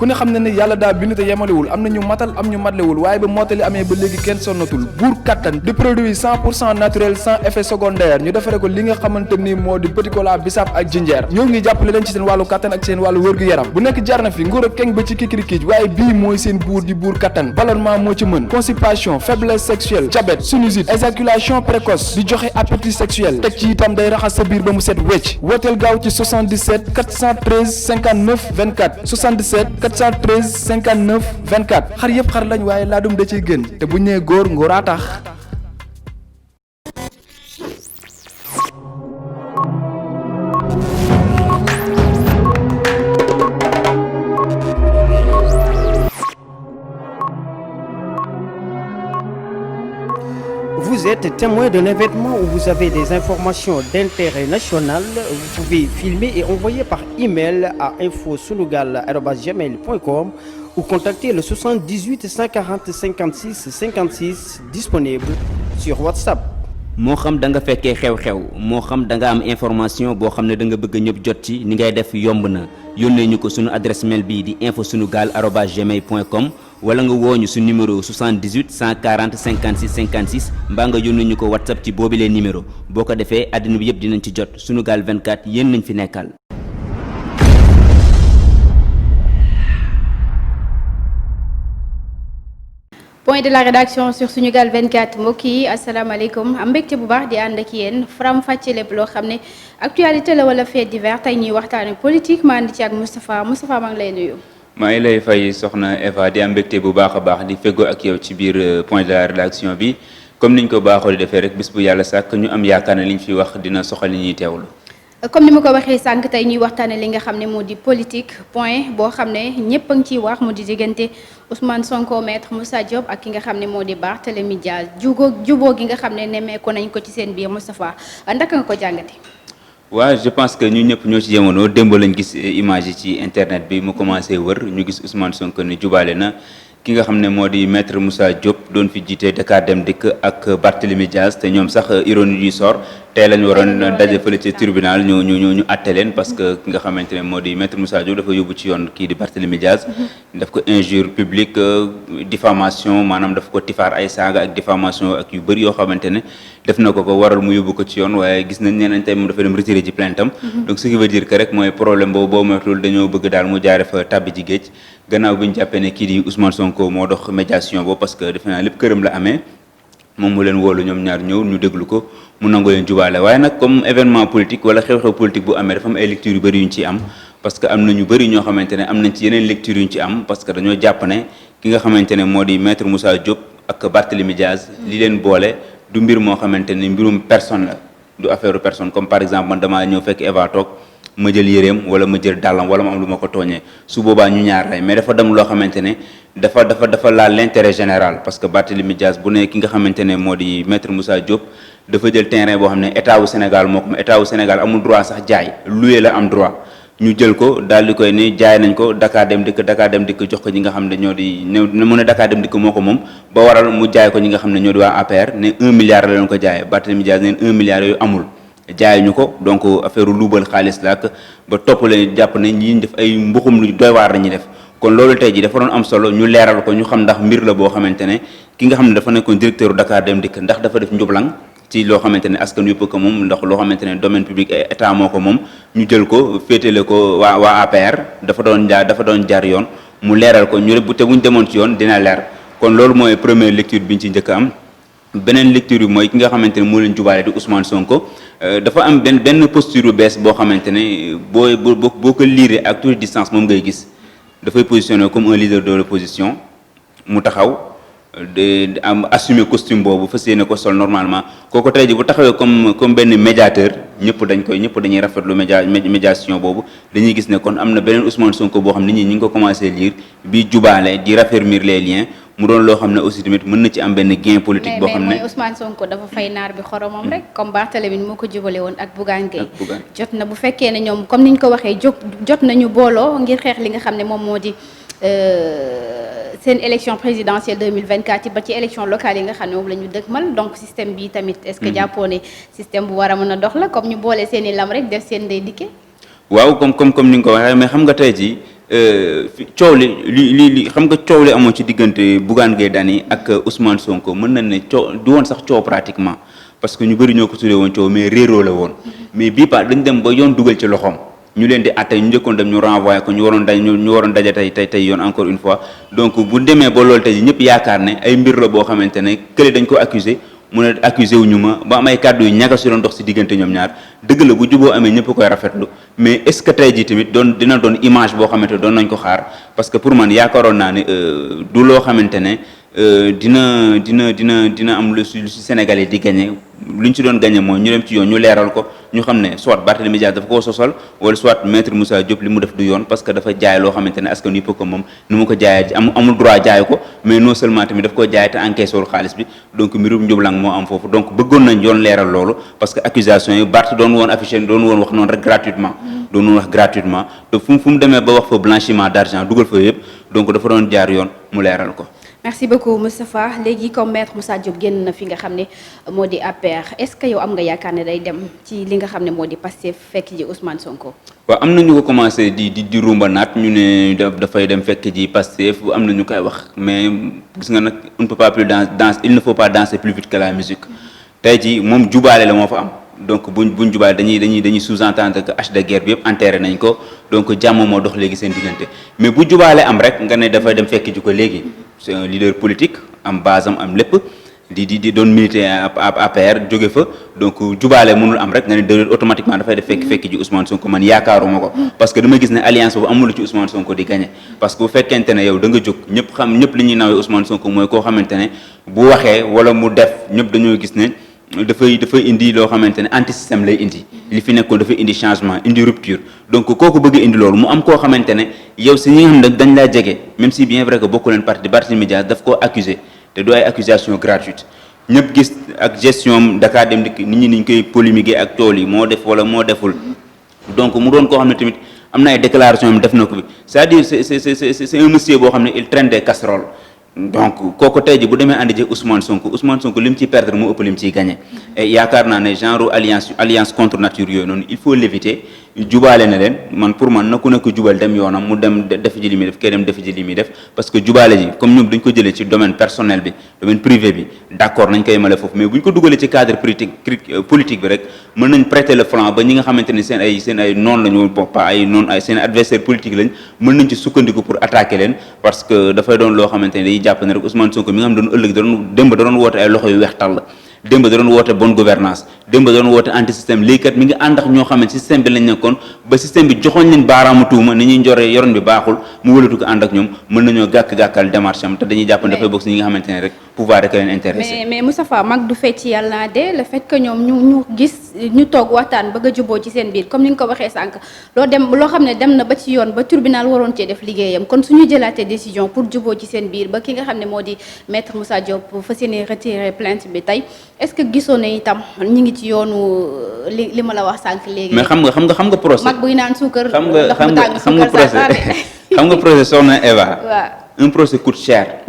ku ne xam ne ne yàlla daa bind te yemalewul am na ñu matal am ñu matlewul waaye ba mottali amee ba léegi kenn sonnatul buur kattan di produit 100% naturel sans effet secondaire ñu defare ko li nga xamante ni moo di petit cola bisaab ak jinjeer ñoo ngi jàppale leen ci seen wàllu kattan ak seen wàllu wërgu yaram bu nekk jarna fi nguur ak keng ba ci kikirikiij waaye bii mooy seen buur di buur kattan ballonnement moo ci mën constipation faiblesse sexuelle diabète sinusite éjaculation précoce di joxe appétit sexuel teg ci itam day raxas sa biir ba mu set wecc wooteel gaaw ci 77 413 59 24 77 413 59 24 xar yëpp xar lañ waaye laadum da ciy gën te bu ñu nee góor ngóoraa tax. Vous êtes témoin d'un événement où vous avez des informations d'intérêt national, vous pouvez filmer et envoyer par email à infosunugal@gmail.com ou contacter le 78 140 56 56 disponible sur WhatsApp. moo xam da nga fekkee xew-xew moo xam da nga am information boo xam ne da nga bëgg ñëpp jot ci ni ngay def yomb na yónnee ñu ko sunu adresse mail bii di infosunugal@gmail.com wala nga wooñu su numéro 78 140 56 56 mbaa nga yónnee ñu ko WhatsApp ci boobilee numéro boo ko defee àddina bi yëpp dinañ ci jot Sunugal 24 yéen nañ fi nekkal. point de la rédaction sur Sunugal 24 mbokk yi asalaamaaleykum am mbégte bu baax di ànd ak yéen faram fàcce lépp loo xam ne actualité la wala fait divers tey ñuy waxtaane politique ma ànd ci ak Moustapha maa ngi lay nuyu. maa ngi lay fay soxna Eva di am mbégte bu baax a baax di feggoo ak yow ci biir point de la rédaction bi comme niñ ko baaxoo di defee rek bis bu yàlla sàkk ñu am yaakaar ne liñ fi wax dina soxal li ñuy teewlu. comme ni ma ko waxee sànq tey ñuy waxtaane li nga xam ne moo di politique point boo xam ne ñëpp a ngi ciy wax mu di diggante Ousmane Sonko maître Moussa Diop ak ki nga xam ne moo di Barthélémy Dias juboo gi nga xam ne nemmeeku nañ ko ci seen biir Moustapha ndaka nga ko jàngate. waaw je pense que ñu ñëpp ñoo ci yemoonoo démb lañ gis image yi ci internet bi mu commencé wër ñu gis Ousmane Sonko ni jubaale na ki nga xam ne moo di maître Moussa Diop doon fi jiite Dakar Dem Dikk ak Barthélémy Dias te ñoom sax ironie du sort tey lañ waroon daje fële ci tribunal ñu àtte leen parce que ki nga xamante ne moo di maître Moussa Diop dafa yóbbu ci yoon kii di Barthélémy Dias daf ko injure publique diffamation maanaam daf ko tifaar ay saaga ak diffamation ak yu bëri yoo xamante ne def na ko waral mu yóbbu ko ci yoon waaye gis nañ ne tey moom dafa dem retiré ci plainte am donc ce qui veut dire que rek mooy problème boo moytuwul dañoo bëgg daal mu jaare fa tàbbi ci géej gannaaw bi ñu jàppee ne kii di Ousmane Sonko moo dox médiation boobu parce que defe naa lépp këram la amee moom mu leen woolu ñoom ñaar ñëw ñu déglu ko mu nangu leen jubaale waaye nag comme événement politique wala xew-xew politique bu amee dafa am ay lectures yu bëri yu ñu ci am parce que am na ñu bëri ñoo xamante ne am nañ ci yeneen lectures yu ñu ci am parce que dañoo jàpp ne ki nga xamante ne moo di maître Moussa Diop ak Barthélémy Dias li leen boole du mbir moo xamante ne mbirum personne la du affaire personne comme par exemple man damaa ñëw fekk Eva toog ma jël yéreem wala ma jël dàllam wala ma am lu ma ko tooñee su boobaa ñu ñaar lay mais dafa dem loo xamante ne dafa laal l'intérêt général parce que Barthélémy Dias bu ne ki nga xamante ne moo di maître Moussa Diop dafa jël terrain boo xam ne état wu Sénégal moo ko moom état wu Sénégal amul droit sax jaay loué la am droit ñu jël ko daal di koy ni jaay nañ ko Dakar Dem Dikk jox ko ñi nga xam ne ñoo di ne mu ne Dakar Dem Dikk moo ko moom ba waral mu jaay ko ñi nga xam ne ñoo di waa APR ne 1 milliard la leen ko jaayee Barthélémy Dias neen 1 milliard yooyu amul jaay ñu ko donc affaire luubal xaalis la ak ba topp leen jàpp ne ñi def ay mbuxum lu doy waar la ñuy def kon loolu tey ji dafa doon am solo ñu leeral ko ñu xam ndax mbir la boo xamante ne ki nga xam ne dafa nekkoon directeur Dakar Dem Dikk ndax dafa def njublang ci loo xamante ne askan yëpp ko moom ndax loo xamante ne domaine public état moo ko moom ñu jël ko féetale ko waa APR dafa doon jaar yoon mu leeral ko ñu bu te buñ demoon ci yoon dina leer kon loolu mooy première lecture bi ñu ci njëkk am beneen lecture bi mooy ki nga xamante ne moo leen jubaale di Ousmane Sonko dafa am benn posture bu bees boo xamante ne boo ko liiree ak toute distance moom ngay gis dafay positionné comme un leader de l'opposition mu taxaw de am assumer costume boobu fas yéene ko sol normalement kooku tey ji bu taxawee comme benn médiateur ñëpp dañuy rafetlu médiation boobu dañuy gis ne kon am na beneen Ousmane Sonko boo xam ne ñi ngi ko commencé lire bi jubaale di raffermir les liens mu doon loo xam ne aussi tamit mën na ci am benn gain politique boo xam ne mais mooy Ousmane Sonko dafa fay naar bi xoromam rek comme Barthélémy moo ko jubale woon ak Bougane Gueye jot na bu fekkee ne ñoom comme niñ ko waxee jot nañu booloo ngir xeex li nga xam ne moom moo di seen élection présidentielle 2024 ba ci élection locale yi nga xam ne moom la ñu dëkkmal donc système bi tamit est-ce que jàppoo ne système bu war a mën a dox la comme ñu boole seen i lam rek def seen day dikke waaw comme ni nga ko waxee mais xam nga tey ji coow li xam nga coow li amoon ci diggante Bougane Gueye Dany ak Ousmane Sonko mën nañ ne coow du woon sax coow pratiquement parce que ñu bëri ñoo ko tuddee woon coow mais réeroo la woon mais bii pa dañ dem ba yoon dugal ci loxoom ñu leen di atte ñu njëkkoon dem ñu renvoyé ko ñu waroon daje tey yoon encore une fois donc bu demee ba loolu tey ñëpp yaakaar ne ay mbir la boo xamante ne kële dañ ko accusé mu ne accusé wu ñu ma ba am ay kàddu yu ñagas si doon dox si diggante ñoom ñaar dëgg la bu juboo amee ñëpp koy rafetlu mais est-ce que tey jii tamit dina doon image boo xamante ne doon nañ ko xaar parce que pour man yaakaaroon naa ne du loo xamante ne dina am lu si Sénégalais di gagné lu ñu si doon gagné mooy ñu dem ci yoon ñu leeral ko ñu xam ne soit Barthélémy Dias dafa koo sosal wala soit maître Moussa Diop li mu def du yoon parce que dafa jaay loo xamante ne askan wi peut ko moom ni mu ko jaayee amul droit jaay ko mais non seulement tamit daf koo jaay te encaissé wul xaalis bi donc mbirum njublang moo am foofu donc bëggoon nañ yoon leeral loolu parce que accusation yi Barth doon woon affiché doon woon wax noonu rek gratuitement te fu mu demee ba wax fa blanchiment d'argent dugal fa yëpp donc dafa doon jaar yoon mu leeral ko. merci beaucoup Moustapha léegi comme maître Moussa Diop génn na fi nga xam ne moo di APR est-ce que yow am nga yaakaar ne day dem ci li nga xam ne moo di Pastef fekk ji Ousmane Sonko. waaw am na ñu ko commencé di rumba naat ñu ne dafay dem fekk ji Pastef am na ñu koy wax mais gis nga nag on ne peut pas plus il ne faut pas danser plus vite que la musique tey jii moom jubaale la moo fa am. donc buñ jubaale dañuy sous-entendre que hache de guerre bi yëpp enterré nañ ko donc jàmm moo dox léegi seen diggante mais bu jubaale am rek nga ne dafay dem fekk ji ko léegi c'est un leader politique am base am lépp di doon militaire APR jóge fa donc jubaale mënul am rek nga ne automatiquement dafay def fekk ji Ousmane Sonko man yaakaaruma ko parce que dama gis ne alliance boobu amul ci Ousmane Sonko di gagné parce que bu fekkente ne yow da nga jóg ñëpp li ñuy nawee Ousmane Sonko mooy koo xamante ne bu waxee wala mu def ñëpp dañoo gis ne dafay indi loo xamante ne anti système lay indi li fi nekkoon dafay indi changement indi rupture donc kooku bëgg indi loolu mu am koo xamante ne yow si ñi nga xam ne dañ laa jege même si bien vrai que bokku leen parti Barthélémy Dias daf koo accusé te du ay accusation gratuite ñëpp gis ak gestion Dakar Dem Dikk nit ñi niñ koy polémiquer ak tool yi moo def wala moo deful donc mu doon koo xam ne tamit am na ay déclaration am def na ko bi c'est-à-dire c'est un monsieur boo xam ne il traîne des casseroles donc kooku tey ji bu demee andi ji Ousmane Sonko li mu ciy perdre moo ëpp li mu ciy gagné et yaakaar naa ne genre alliance contre nature yooyu noonu il faut l'éviter jubaale na leen man pour man na ku nekk jubal dem yoonam mu dem def ji li muy def kay dem def ji li muy def parce que jubaale ji comme ñoom dañ ko jëlee ci domaine personnel bi domaine privé bi d'accord nañ koy male foofu mais bu ñu ko dugalee ci cadre politique bi rek mën nañ prêter le flanc ba ñi nga xamante ni seen ay noon lañu pas ay noon ay seen adversaire politique lañ mën nañ ci sukkandiku pour attaquer leen parce que dafay doon loo xamante ni dañuy jàpp ne rek Ousmane Sonko mi nga xam doon ëllëg démb da doon woote ay loxo yu weex tàll démb da doon woote bonne gouvernance démb da doon woote anti système léegi kat mi ngi ànd ak ñoo xam ne système bi lañ nekkoon ba système bi joxoñ leen baaraamu tuuma ni ñuy njoree yoroon bi baaxul mu wëlatu ko ànd ak ñoom mën nañoo gàkkal démarche am te dañuy jàpp ne dafay bokk si ñi nga xamante ne rek pouvoir rek leen intéressé mais Moustapha mag du fecc yàlla de le fait que ñoom ñu gis ñu toog waxtaan bëgg a juboo ci seen biir comme ni nga ko waxee sànq loo xam ne dem na ba ci yoon ba tribunal waroon cee def liggéeyam kon suñu jëlaatee décision pour juboo ci seen biir ba ki nga xam ne moo di maître Moussa Diop fas yéene retirer plainte bi tey est-ce que gisoo ne itam ñi ngi ci yoonu li ma la wax sànq léegi. mais xam nga procès mag buy naan suukar xam nga procès soxna Eva. waaw un procès coûte cher.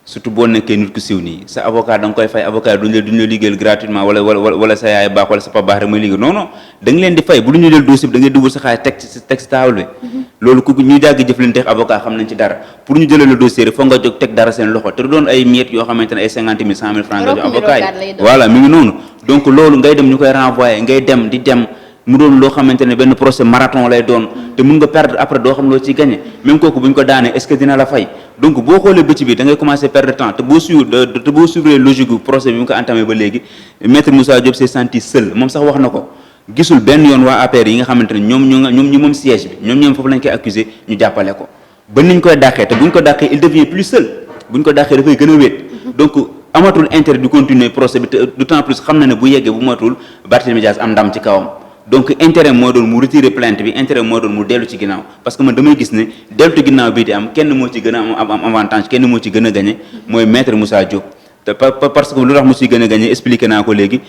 surtout boo nekkee nit ku siw nii sa avocat da nga koy fay avocat duñ la liggéeyal gratuitement wala sa yaay baax wala sa papa baax rek mooy liggéey non da nga leen di fay bu lu ñu jël dossier bi da ngay dugal sa xaalis teg si table bi. loolu ku ñu jàgg jëflanteex avocat xam nañ ci dara pour ñu jëlee le dossier rek foog nga jóg teg dara seen loxo te du doon ay miettes yoo xamante ne ay 50 000 100 000 francs nga jox avocat yi voilà mi ngi noonu donc loolu ngay dem ñu koy renvoyer ngay dem di dem mu doon loo xamante ne benn procès marathon lay doon te mun nga perdre après doo xam loo ciy gagné même kooku bu ñu ko daanee est-ce que dina la fay donc boo xoolee bëcc bi da ngay commencer perdre temps te boo suivre logique gu procès bi mu ko entamé ba léegi maître Moussa Diop s'est senti seul moom sax wax na ko gisul benn yoon waa APR yi nga xamante ne ñoom ñu moom siège bi ñoom foofu lañ koy accuser ñu jàppale ko ba niñ koy dàqee te buñ ko dàqee il devient plus seul buñ ko dàqee dafay gën a wéet donc amatul intérêt du continuer procès bi te d'autant plus xam na ne bu yeggee bu matul Barthélémy Dias am ndam ci kawam donc intérêt moo doon mu retirer plainte bi intérêt moo doon mu dellu ci ginnaaw parce que man damay gis ne dellu ci ginnaaw bii di am kenn moo ci gën a am avantage kenn moo ci gën a gagné mooy maître Moussa Diop te parce que lu tax mu ciy gën a gagné expliqué naa ko léegi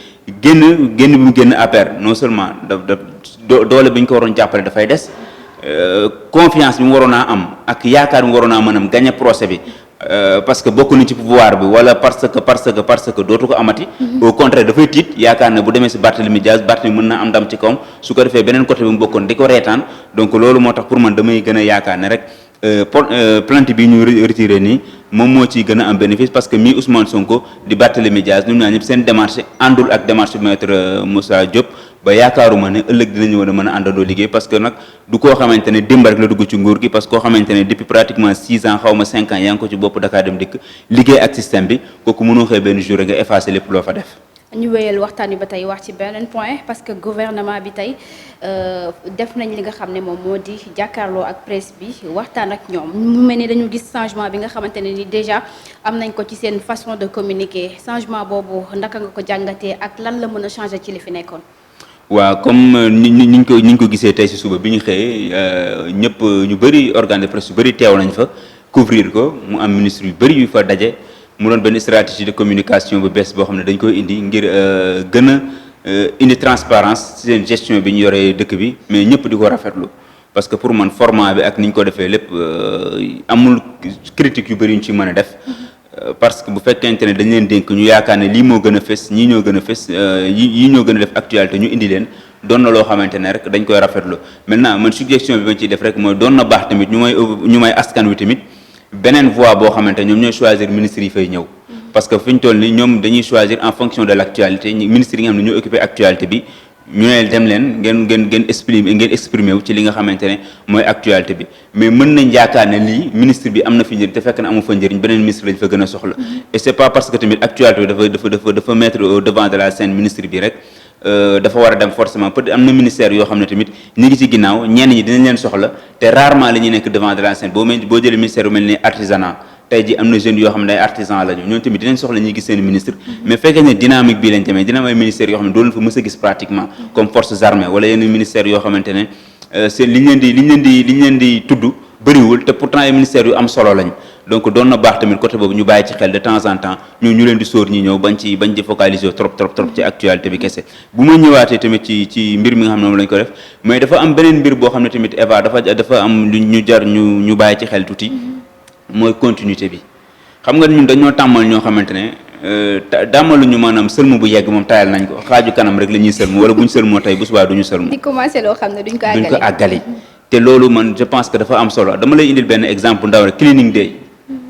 génn bi mu génn APR non seulement doole bi ñu ko waroon jàppale dafay des confiance bi mu waroon a am ak yaakaar bi mu waroon a mën a gagné procès bi parce que bokk na ci pouvoir bi wala parce que dootu ko amati. au contraire dafay tiit yaakaar ne bu demee si Barthélémy Dias mën na am ndam ci kawam su ko defee beneen côté bi mu bokkoon di ko reetaan donc loolu moo tax pour man damay gën a yaakaar ne rek plainte bi ñu retiré nii moom moo ciy gën a am bénéfice parce que mi Ousmane Sonko di Barthélémy Dias ñoom ñaar ñëpp seen démarche àndul ak démarche maître Moussa Diop. ba yaakaaruma ne ëllëg dinañu war a mën a àndandoo liggéey parce que nag du koo xamante ne démb rek la dugg ci nguur gi parce que koo xamante ne depuis pratiquement 6 ans xaw ma 5 ans yaa ngi ko ci bopp Dakar Dem Dikk liggéey ak système bi kooku mënoo xëy benn jour nga effacer lépp loo fa def. ñu wéyal waxtaan wi ba tey wax ci beneen point parce que gouvernement bi tey def nañ li nga xam ne moom moo di jàkkaarloo ak presse bi waxtaan ak ñoom mu mel ni dañu gis changement bi nga xamante ne ni déjà am nañ ko ci seen façon de communiquer changement boobu ndaka nga ko jàngatee ak lan la mën a changer ci li fi nekkoon. waaw comme niñ ko gisee tey ci suba bi ñu xëyee ñëpp ñu bëri organe de presse yu bëri teew nañ fa couvrir ko mu am ministre yu bëri yu fa daje mu doon benn stratégie de communication bu bees boo xam ne dañ koy indi ngir gën a indi transparence ci seen gestion bi ñu yoree dëkk bi mais ñëpp di ko rafetlu parce que pour man format bi ak ni ñu ko defee lépp amul critique yu bëri yu ñu ci mën a def parce que bu fekkente ne dañ leen dénk ñu yaakaar ne lii moo gën a fës ñii ñoo gën a fës yii ñoo gën a def actualité ñu indi leen doon na loo xamante ne rek dañ koy rafetlu maintenant man suggestion bi ma ciy def rek mooy doon na baax tamit ñu may askan wi tamit beneen voie boo xamante ñoom ñooy choisir ministres yi fay ñëw parce que fi ñu toll ni ñoom dañuy choisir en fonction de l' actualité ministres yi nga xam ne ñoo occupé actualité bi ñu ne dem leen ngeen exprimer wu ci li nga xamante ne mooy actualité bi mais mën nañ yaakaar ne lii ministre bi am na fi njëriñ te fekk na amu fa njëriñ beneen ministre lañ fa gën a soxla et c'est pas parce que tamit actualité bi dafa mettre au devant de la scène ministre bi rek dafa war a dem forcément peut-être am na ministère yoo xam ne tamit ñi ngi ci ginnaaw ñenn ñi dinañ leen soxla te rarement la ñuy nekk devant de la scène boo jëlee ministère bu mel ni artisanat tey ji am na jeunes yoo xam ne ay artisan la ñu ñoom tamit dinañ soxla ñuy gis seen ministre mais fekkee ne dynamique bii lañ demee dina am ay ministères yoo xam ne doo leen fa mës a gis pratiquement comme forces armées wala yenn ministères yoo xamante ne seen liñ leen di tudd bëriwul te pourtant ay ministères yu am solo lañ donc doon na baax tamit côté boobu ñu bàyyi ci xel de temps en temps ñu leen di sóor ñi ñëw bañ di focaliser trop ci actualité bi kese bu ma ñëwaatee tamit ci mbir mi nga xam ne moom lañ ko def mais dafa am beneen mbir boo xam ne tamit Eva dafa am lu ñu jar ñu bàyyi ci xel tuuti mooy continuité bi xam nga ñun dañoo tàmmal ñoo xamante ne dàmmaluñu maanaam sëlmu bu yegg moom tayal nañ ko xaaju kanam rek la ñuy sëlmu wala bu ñu sëlmoo tey bu subaa du ñu sëlmu. di commencé loo xam ne duñ ko àggali te loolu man je pense que dafa am solo dama lay indil benn exemple ndaw rek cleaning day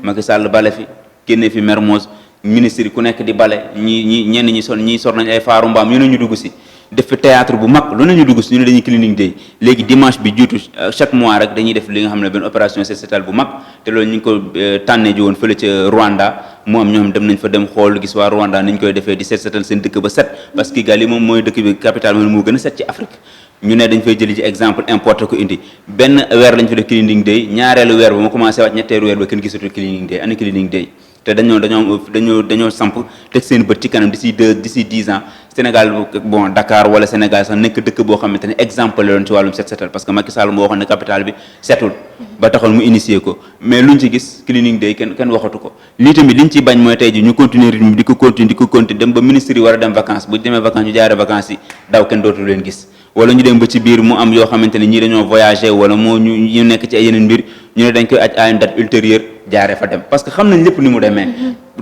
Macky Sall bale fi génne fi Mermoz ministre yi ku nekk di bale ñenn ñi sor nañ ay faaru mbaam ñu ne ñu dugg si def fi théâtre bu mag lu ne ñu dugg si ñu ne dañuy cleaning day léegi dimanche bi jiitu chaque mois rek dañuy def li nga xam ne benn opération set setal bu mag te loolu ñu ngi ko tànnee ji woon fële ca Rwanda mu am ñoo xam dem nañ fa dem xool gis waa Rwanda ni ñu koy defee di set setal seen dëkk ba set parce que Kigali moom mooy dëkk bi capitale moom moo gën a set ci Afrique ñu ne dañ fay jëli ci exemple importé ko indi benn weer lañ fa def cleaning day ñaareelu weer ba ma commencé wàcc ñetteelu weer ba kenn gisatul cleaning day ana cleaning day te dañoo samp teg seen bët ci kanam d'ici 10 ans Sénégal bon Dakar wala Sénégal sax nekk dëkk boo xamante ne exemple la doon ci wàllum set setal parce que Macky Sall moo waxoon ne capitale bi setul ba taxoon mu initier ko mais luñ ci gis cleaning day kenn waxatu ko lii tamit liñ ci bañ mooy tey ji ñu continuer rythme di ko continuer dem ba ministre yi war a dem vacances bu demee vacances ñu jaaree vacances yi daw kenn dootu leen gis wala ñu dem ba ci biir mu am yoo xamante ne ñii dañoo voyager wala moo ñu nekk ci ay yeneen mbir ñu ne dañ koy aj à une date ultérieure jaaree fa dem parce que xam nañ lépp ni mu demee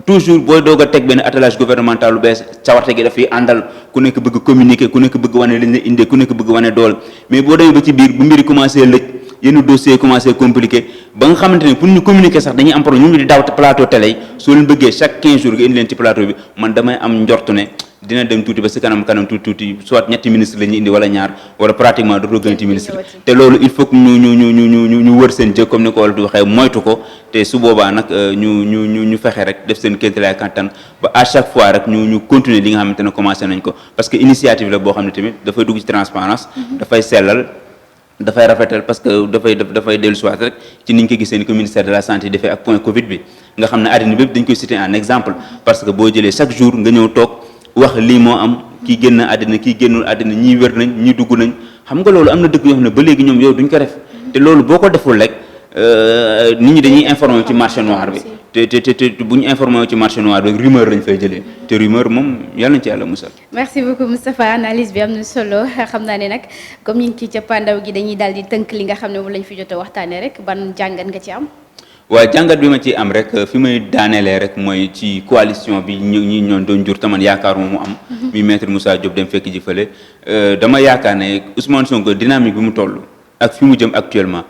toujours booy doog a teg benn attelage gouvernemental lu bees cawarte gi dafay àndal ku nekk bëgg communiquer ku nekk bëgg wane liñ la indee ku nekk bëgg wane doole mais boo demee ba ci biir bu mbiri commencé lëj yenn dossier commencé compliqué ba nga xamante ne pour ñu communiquer sax dañuy am problème ñu ngi di daw plateau télé yi soo leen bëggee chaque 15 jours nga indi leen ci plateau bi man damay am njortu ne dina dem tuuti ba si kanam tuuti soit ñetti ministre la ñuy indi wala ñaar wala pratiquement dootoo gënati ministre te loolu il faut que ñu wër seen jë comme ni ko wala di waxee moytu ko te su boobaa nag ñu fexe rek def seen kéemtalaay kattan ba à chaque fois rek ñu continuer li nga xamante ne commencé nañ ko parce que initiative la boo xam ne tamit dafay dugg ci transparence dafay sellal dafay rafetal parce que dafay dellu si waat rek ci niñ ko gisee ni que ministère de la santé defee ak point Covid bi nga xam ne àddina bépp dañ koy citer en exemple parce que boo jëlee chaque jour nga ñëw toog wax lii moo am kii génn àddina kii génnul àddina ñii wér nañ ñii dugg nañ xam nga loolu am na dëkk yoo xam ne ba léegi ñoom yow duñ ko def te loolu boo ko deful rek nit ñi dañuy informé ci marché noir bi te bu ñu informé ci marché noir bi rumeur lañ fay jëlee te rumeur moom yàlla nañ ci yàlla musal. merci beaucoup Moustapha analyse bi am na solo xam naa ne nag comme ñu ngi ci cappaandaw gi dañuy daal di tënk li nga xam ne moom lañ fi jot a waxtaanee rek ban jàngat nga ci am. waaw jàngat bi ma ci am rek fi may daanelee rek mooy ci coalition bi ñi ñoon doon jur taman yaakaaruma mu am mi maître Moussa Diop dem fekk ji fële dama yaakaar ne Ousmane Sonko dynamique bi mu toll ak fi mu jëm actuellement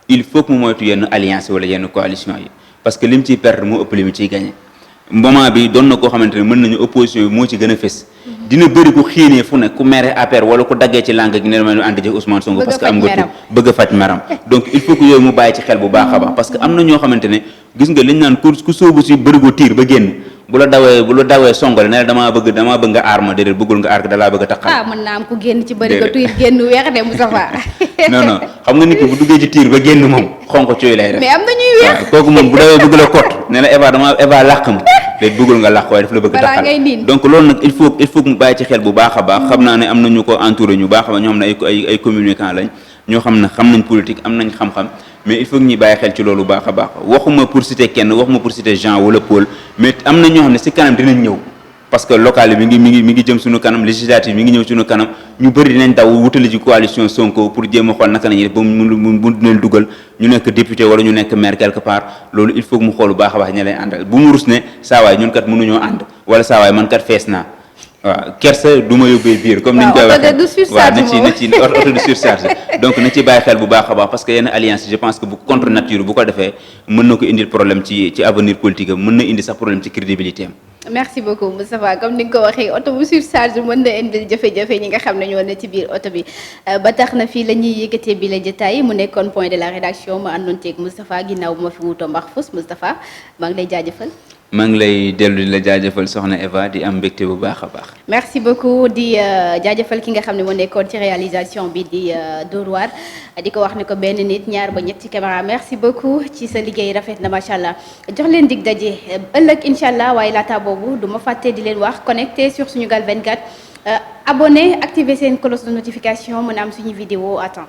il faut que mu moytu yenn alliance wala yenn coalition yi parce que lim ciy perdre moo ëpp li mu ciy gagné moment bi doon na koo xamante ne mën nañu opposition bi moo ci gën a fës dina bëri ku xiinee fu ne ku mere APR wala ku daggee ci langue gi ne ma ànd jëf Ousmane Sonko parce que am nga tur bëgg a faj meram donc il faut que yooyu mu bàyyi ci xel bu baax a baax parce que am na ñoo xamante ne gis nga liñ naan ku sóobu si bërigo tiir ba génn bu la dawee songale ne la damaa bëgg nga aar ma déedéet bëggul nga aar dalaa bëgg a taxal mën naa am ku génn ci bërigo tiir génn weex de Moustapha non xam nga nit ki bu duggee ci tiir ba génn moom xonk cooy lay def mais am na ñuy weex kooku moom bu dawee bëgg la kot ne la Eva làq ma léegi bëggul nga làq waaye daf la bëgg taxal donc loolu nag il faut mu bàyyi ci xel bu baax a baax xam naa ne am na ñu ko entouré ñu baax a baax ñoo xam ne ay communicants lañ ñoo xam ne xam nañ politique am nañ xam-xam mais il faut que ñuy bàyyi xel ci loolu baax a baax waxuma pour citer kenn waxuma pour citer Jean wala Paul mais am na ñoo xam ne si kanam dinañ ñëw parce que local yi mi ngi jëm suñu kanam législative mi ngi ñëw suñu kanam ñu bëri dinañ daw wutali ci coalition Sonko pour jéem a xool naka lañuy def ba mu leen dugal ñu nekk député wala ñu nekk maire quelque part loolu il faut que mu xool bu baax a baax ña lay àndal bu mu rus ne saawaay ñun kat mënuñoo ànd wala saawaay man kat fees naa waaw kersa du ma yóbbee biir comme niñ koy waxee waaw na ci auto de surcharge donc na ci bàyyi xel bu baax a baax parce que yenn alliance je pense que bu contre nature bu ko defee mën na ko indil problème ci avenir politique am mën na indi sax problème ci crédibilité am. merci beaucoup Moustapha comme ni nga ko waxee oto bu surcharge mën na indil jafe-jafe ñi nga xam ne ñoo ne ci biir oto bi ba tax na fii la ñuy yëkkatee bi la jotaay mu nekkoon point de la rédaction ma àndoon teeg Moustapha ginnaaw bu ma fi wutoo mbax fus Moustapha maa ngi lay jaajëfal. maa ngi lay dellu di la jaajëfal soxna Eva di am mbégte bu baax a baax. merci beaucoup di jaajëfal ki nga xam ne moo nekkoon ci réalisation bi di Dóor waar di ko wax ne ko benn nit ñaar ba ñetti caméra merci beaucoup ci sa liggéey rafet na macha allah jox leen dig daje ëllëg incha allah waaye laata boobu du ma fàtte di leen wax connecté sur Sunugal 24 abonné activer seen cloche de notification mën a am suñu vidéo à temps.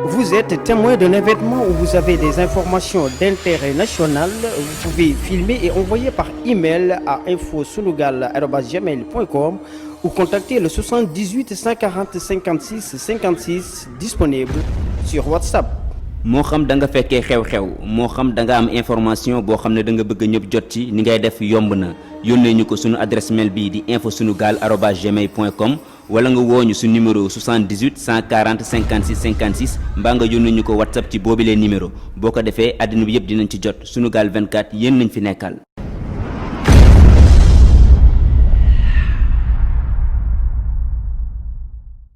Vous êtes témoin d'un événement où vous avez des informations d'intérêt national, vous pouvez filmer et envoyer par email à infosunugal@gmail.com ou contacter le 78 140 56 56 disponible sur WhatsApp. moo xam da nga fekkee xew-xew moo xam da nga am information boo xam ne da nga bëgg ñëpp jot ci ni ngay def yomb na yónnee ñu ko sunu adresse mail bii di infosunugal@gmail.com wala nga woo ñu su numéro 78 140 56 56 mbaa nga yónnee ñu ko WhatsApp ci boobilee numéro boo ko defee àddina bi yëpp dinañ ci jot Sunugal 24 yéen nañ fi nekkal.